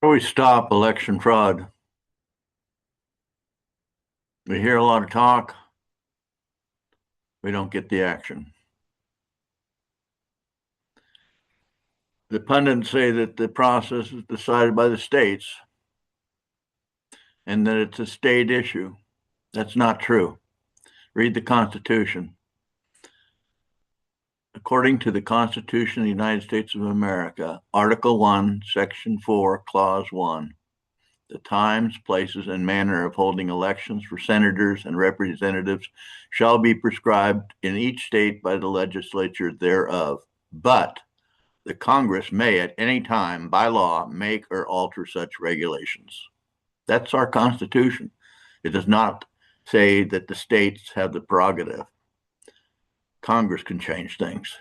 How do we stop election fraud? We hear a lot of talk. We don't get the action. The pundits say that the process is decided by the states and that it's a state issue. That's not true. Read the Constitution. According to the Constitution of the United States of America, Article 1, Section 4, Clause 1, the times, places, and manner of holding elections for senators and representatives shall be prescribed in each state by the legislature thereof. But the Congress may at any time, by law, make or alter such regulations. That's our Constitution. It does not say that the states have the prerogative. Congress can change things.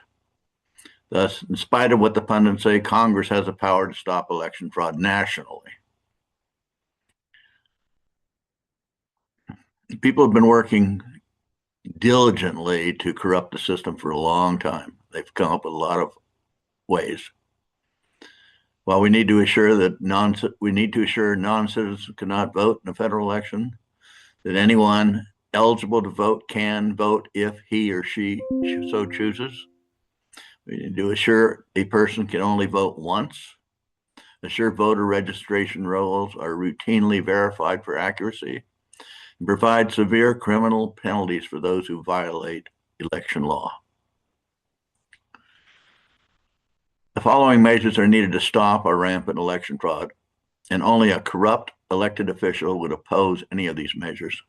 Thus, in spite of what the pundits say, Congress has the power to stop election fraud nationally. People have been working diligently to corrupt the system for a long time. They've come up with a lot of ways. While we need to assure non-citizens cannot vote in a federal election, that anyone eligible to vote can vote if he or she so chooses. We need to assure a person can only vote once. Assure voter registration rolls are routinely verified for accuracy. And provide severe criminal penalties for those who violate election law. The following measures are needed to stop our rampant election fraud, and only a corrupt elected official would oppose any of these measures.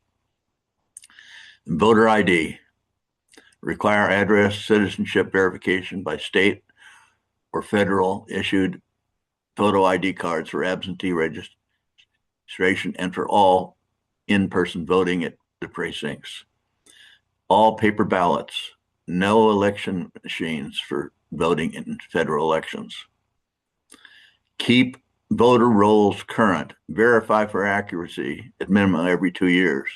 Voter ID. Require address citizenship verification by state or federal issued photo ID cards for absentee registration and for all in-person voting at the precincts. All paper ballots. No election machines for voting in federal elections. Keep voter rolls current. Verify for accuracy at minimum every 2 years.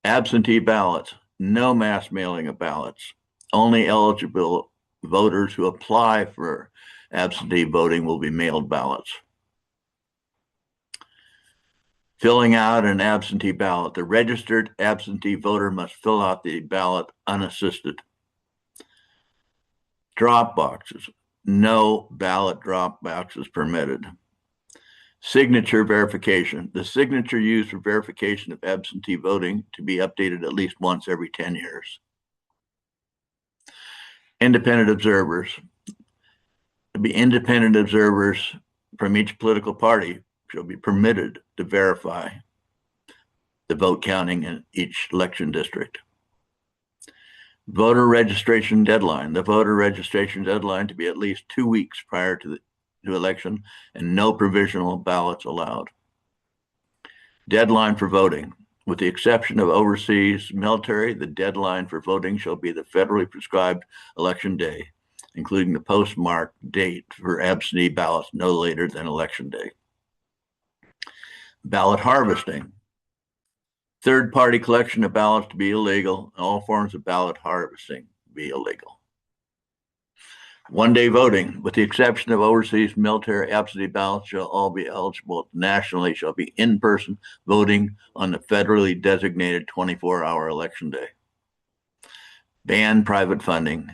Absentee ballots. No mass mailing of ballots. Only eligible voters who apply for absentee voting will be mailed ballots. Filling out an absentee ballot. The registered absentee voter must fill out the ballot unassisted. Drop boxes. No ballot drop boxes permitted. Signature verification. The signature used for verification of absentee voting to be updated at least once every 10 years. Independent observers. To be independent observers from each political party shall be permitted to verify the vote counting in each election district. Voter registration deadline. The voter registration deadline to be at least 2 weeks prior to the election, and no provisional ballots allowed. Deadline for voting. With the exception of overseas military, the deadline for voting shall be the federally prescribed election day, including the postmark date for absentee ballots no later than election day. Ballot harvesting. Third-party collection of ballots to be illegal. All forms of ballot harvesting be illegal. One-day voting, with the exception of overseas military absentee ballots, shall all be eligible nationally, shall be in-person voting on the federally designated 24-hour election day. Ban private funding.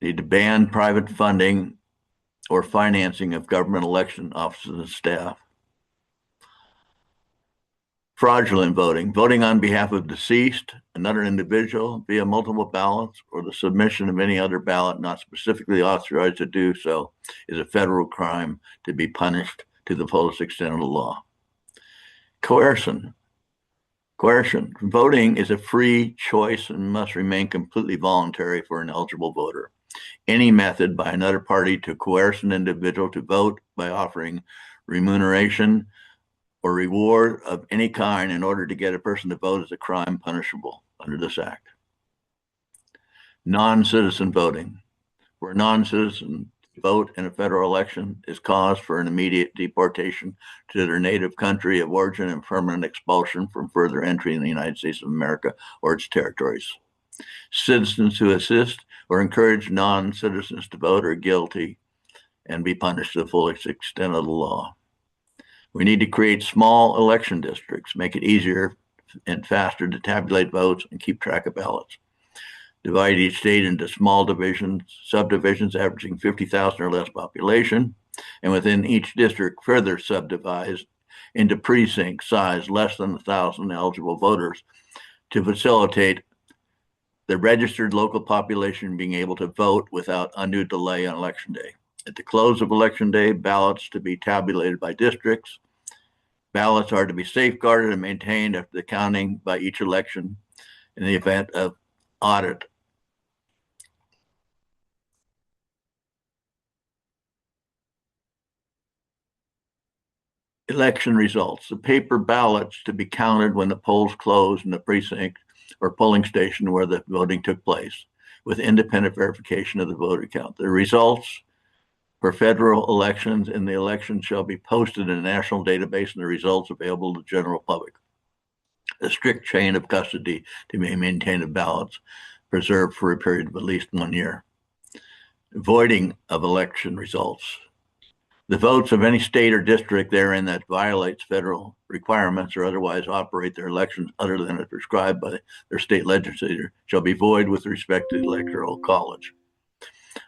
Need to ban private funding or financing of government election offices and staff. Fraudulent voting. Voting on behalf of deceased, another individual, via multiple ballots, or the submission of any other ballot not specifically authorized to do so is a federal crime to be punished to the fullest extent of the law. Coercion. Coercion. Voting is a free choice and must remain completely voluntary for an eligible voter. Any method by another party to coerce an individual to vote by offering remuneration or reward of any kind in order to get a person to vote is a crime punishable under this act. Non-citizen voting. Where a non-citizen vote in a federal election is cause for an immediate deportation to their native country of origin and permanent expulsion from further entry in the United States of America or its territories. Citizens who assist or encourage non-citizens to vote are guilty and be punished to the fullest extent of the law. We need to create small election districts, make it easier and faster to tabulate votes and keep track of ballots. Divide each state into small divisions, subdivisions averaging 50,000 or less population, and within each district further subdivide into precincts size less than 1,000 eligible voters to facilitate the registered local population being able to vote without undue delay on election day. At the close of election day, ballots to be tabulated by districts. Ballots are to be safeguarded and maintained after the counting by each election in the event of audit. Election results. The paper ballots to be counted when the polls close in the precinct or polling station where the voting took place, with independent verification of the voter count. The results for federal elections in the election shall be posted in a national database and the results available to the general public. A strict chain of custody to be maintained of ballots preserved for a period of at least 1 year. Voiding of election results. The votes of any state or district therein that violates federal requirements or otherwise operate their elections other than as prescribed by their state legislature shall be void with respect to the Electoral College.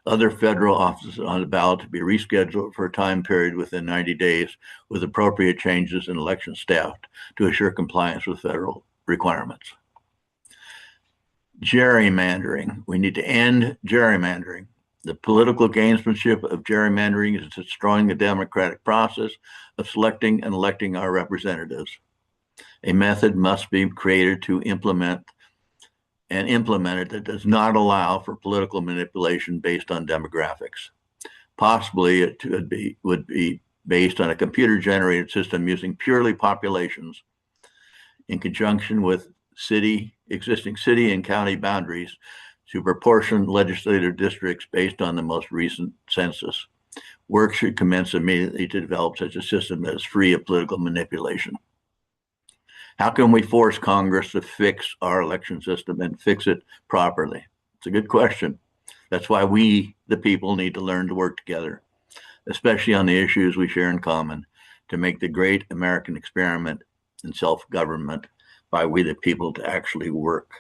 Other federal offices on the ballot to be rescheduled for a time period within 90 days with appropriate changes in election staff to assure compliance with federal requirements. Gerrymandering. We need to end gerrymandering. The political gamesmanship of gerrymandering is destroying the democratic process of selecting and electing our representatives. A method must be created to implement it that does not allow for political manipulation based on demographics. Possibly it would be based on a computer-generated system using purely populations in conjunction with existing city and county boundaries to proportion legislative districts based on the most recent census. Work should commence immediately to develop such a system that is free of political manipulation. How can we force Congress to fix our election system and fix it properly? It's a good question. That's why we, the people, need to learn to work together, especially on the issues we share in common, to make the great American experiment in self-government by we, the people, to actually work.